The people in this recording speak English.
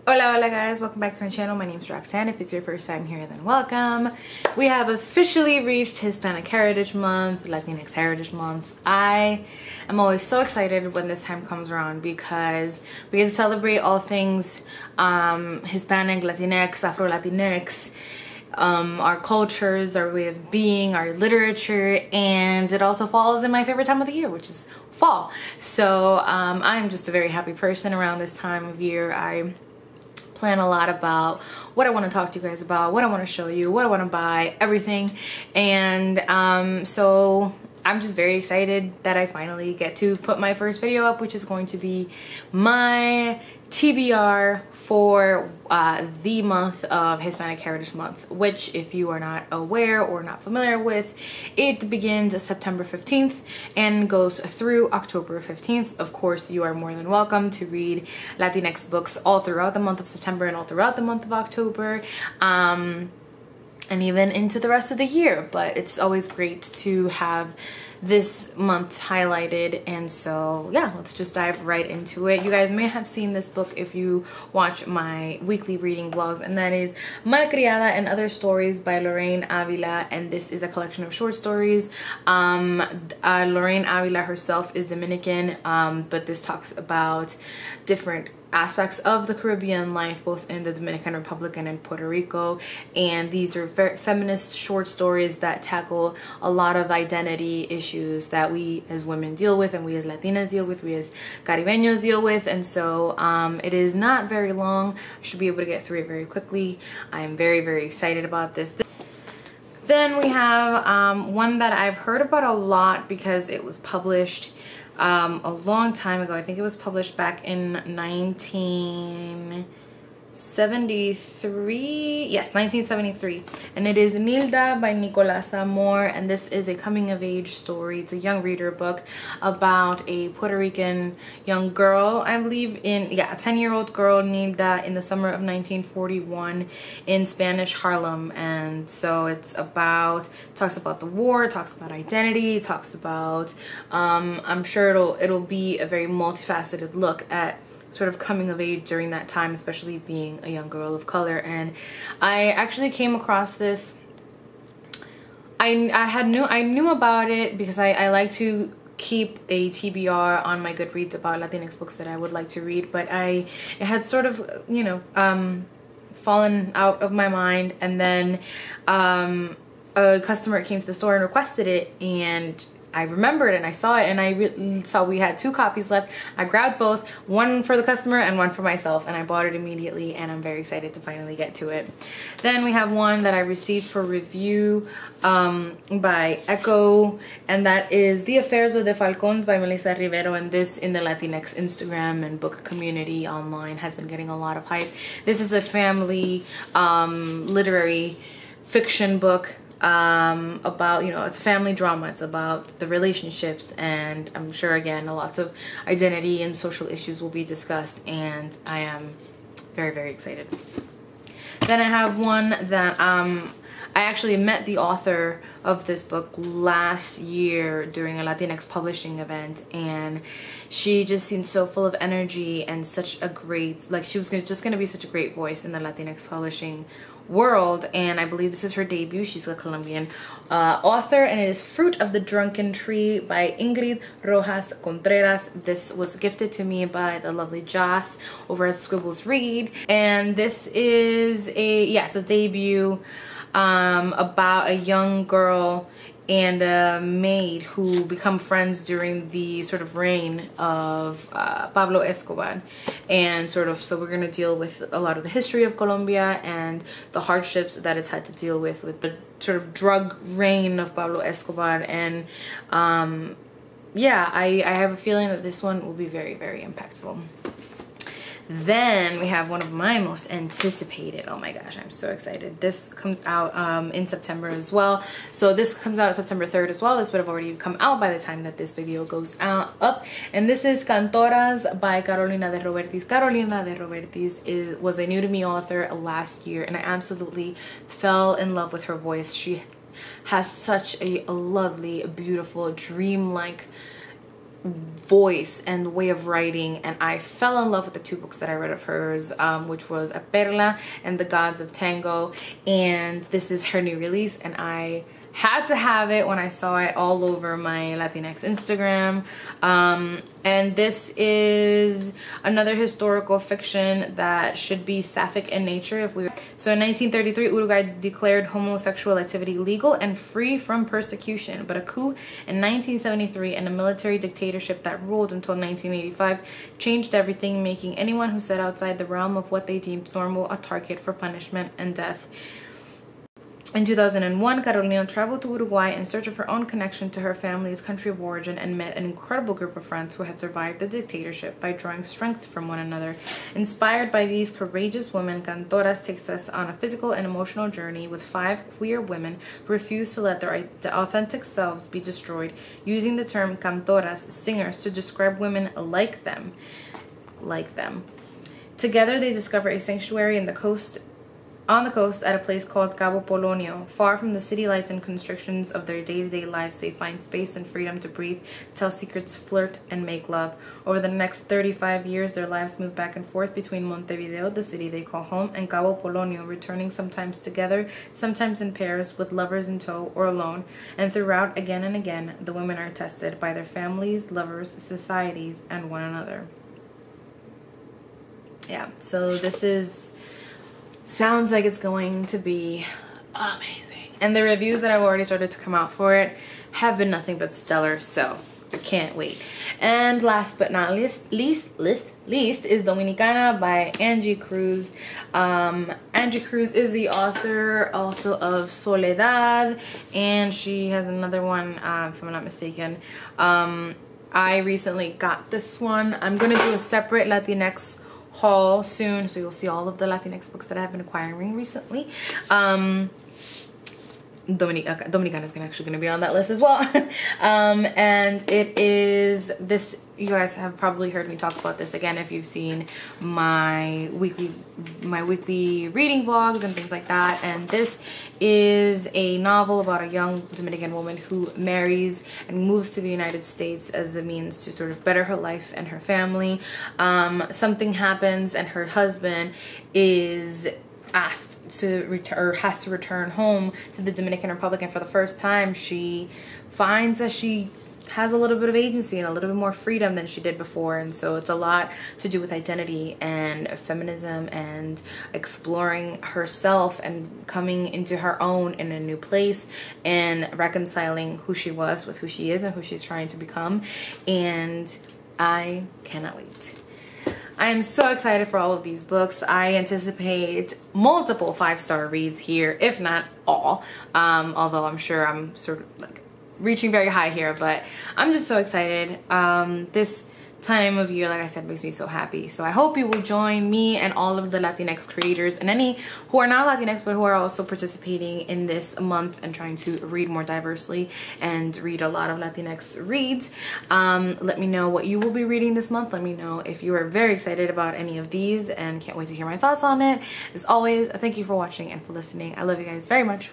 Hola, hola guys, welcome back to my channel. My name is Roxanne. If it's your first time here, then welcome. We have officially reached Hispanic Heritage Month, Latinx Heritage Month. I am always so excited when this time comes around because we get to celebrate all things Hispanic, Latinx, Afro-Latinx, our cultures, our way of being, our literature, and it also falls in my favorite time of the year, which is fall. So I'm just a very happy person around this time of year. I plan a lot about what I want to talk to you guys about, what I want to show you, what I want to buy, everything. And so I'm just very excited that I finally get to put my first video up, which is going to be my TBR for the month of Hispanic Heritage Month, which, if you are not aware or not familiar with, it begins September 15th and goes through October 15th. Of course, you are more than welcome to read Latinx books all throughout the month of September and all throughout the month of October, and even into the rest of the year. But it's always great to have this month highlighted, and so yeah, let's just dive right into it. You guys may have seen this book if you watch my weekly reading vlogs, and that is Malcriada and Other Stories by Lorraine Avila, and this is a collection of short stories. Lorraine Avila herself is Dominican, but this talks about different aspects of the Caribbean life, both in the Dominican Republic and in Puerto Rico, and these are feminist short stories that tackle a lot of identity issues that we as women deal with, and we as Latinas deal with, we as Caribeños deal with. And so it is not very long. I should be able to get through it very quickly. I am very excited about this. Then we have one that I've heard about a lot because it was published a long time ago. I think it was published back in 1973. Yes, 1973. And it is Neda by Nicolás Amor, and this is a coming of age story. It's a young reader book about a Puerto Rican young girl, I believe, a 10-year-old girl, Neda, in the summer of 1941 in Spanish Harlem. And so it's talks about the war, talks about identity, talks about I'm sure it'll be a very multifaceted look at sort of coming of age during that time, especially being a young girl of color. And I actually came across this. I knew about it because I like to keep a TBR on my Goodreads about Latinx books that I would like to read, but it had sort of, you know, fallen out of my mind. And then a customer came to the store and requested it, and I remembered and I saw it, and I saw we had 2 copies left. I grabbed both, one for the customer and one for myself, and I bought it immediately, and I'm very excited to finally get to it. Then we have one that I received for review by Echo, and that is The Affairs of the Falcons by Melissa Rivero, and this in the Latinx Instagram and book community online has been getting a lot of hype. This is a family literary fiction book about, you know, it's a family drama. It's about the relationships, and I'm sure again lots of identity and social issues will be discussed, and I am very excited. Then I have one that I actually met the author of this book last year during a Latinx publishing event, and she just seemed so full of energy and such a great, like, she was just gonna be such a great voice in the Latinx publishing world. And I believe this is her debut. She's a Colombian author, and it is Fruit of the Drunken Tree by Ingrid Rojas Contreras. This was gifted to me by the lovely Joss over at Scribbles Read, and this is it's a debut about a young girl and a maid who become friends during the sort of reign of Pablo Escobar. And so we're going to deal with a lot of the history of Colombia and the hardships that it's had to deal with the sort of drug reign of Pablo Escobar. And yeah, I have a feeling that this one will be very impactful. Then we have one of my most anticipated, oh my gosh, I'm so excited. This comes out in September as well. So this comes out September 3rd as well. This would have already come out by the time that this video goes up. And this is Contreras by Carolina de Robertis. Carolina de Robertis was a new to me author last year, and I absolutely fell in love with her voice. She has such a lovely, beautiful, dreamlike voice and way of writing, and I fell in love with the 2 books that I read of hers, which was A Perla and The Gods of Tango, and this is her new release, and I had to have it when I saw it all over my Latinx Instagram. And this is another historical fiction that should be sapphic in nature. So in 1933, Uruguay declared homosexual activity legal and free from persecution, but a coup in 1973 and a military dictatorship that ruled until 1985 changed everything, making anyone who set outside the realm of what they deemed normal a target for punishment and death. In 2001, Carolina traveled to Uruguay in search of her own connection to her family's country of origin and met an incredible group of friends who had survived the dictatorship by drawing strength from one another. Inspired by these courageous women, Contreras takes us on a physical and emotional journey with 5 queer women who refuse to let their authentic selves be destroyed, using the term cantoras, singers, to describe women like them. Together, they discover a sanctuary on the coast at a place called Cabo Polonio. Far from the city lights and constrictions of their day-to-day lives, they find space and freedom to breathe, tell secrets, flirt, and make love. Over the next 35 years, their lives move back and forth between Montevideo, the city they call home, and Cabo Polonio, returning sometimes together, sometimes in pairs, with lovers in tow or alone. And throughout, again and again, the women are tested by their families, lovers, societies, and one another. Yeah, so this sounds like it's going to be amazing. And the reviews that I've already started to come out for it have been nothing but stellar, so I can't wait. And last but not least is Dominicana by Angie Cruz. Angie Cruz is the author also of Soledad, and she has another one, if I'm not mistaken. I recently got this one. I'm gonna do a separate Latinx haul soon, so you'll see all of the Latinx books that I have been acquiring recently. Dominicana is actually going to be on that list as well. And it is this, you guys have probably heard me talk about this again if you've seen my weekly reading vlogs and things like that. And this is a novel about a young Dominican woman who marries and moves to the United States as a means to sort of better her life and her family. Something happens and her husband is asked to return, or has to return home to the Dominican Republic, and for the first time she finds that she has a little bit of agency and a little bit more freedom than she did before. And so it's a lot to do with identity and feminism and exploring herself and coming into her own in a new place and reconciling who she was with who she is and who she's trying to become. And I cannot wait. I am so excited for all of these books. I anticipate multiple 5-star reads here, if not all. Although I'm sure I'm sort of like reaching very high here, but I'm just so excited. This time of year, like I said, makes me so happy. So I hope you will join me and all of the Latinx creators and any who are not Latinx but who are also participating in this month and trying to read more diversely and read a lot of Latinx reads. Let me know what you will be reading this month. Let me know if you are very excited about any of these and can't wait to hear my thoughts on it. As always, thank you for watching and for listening. I love you guys very much.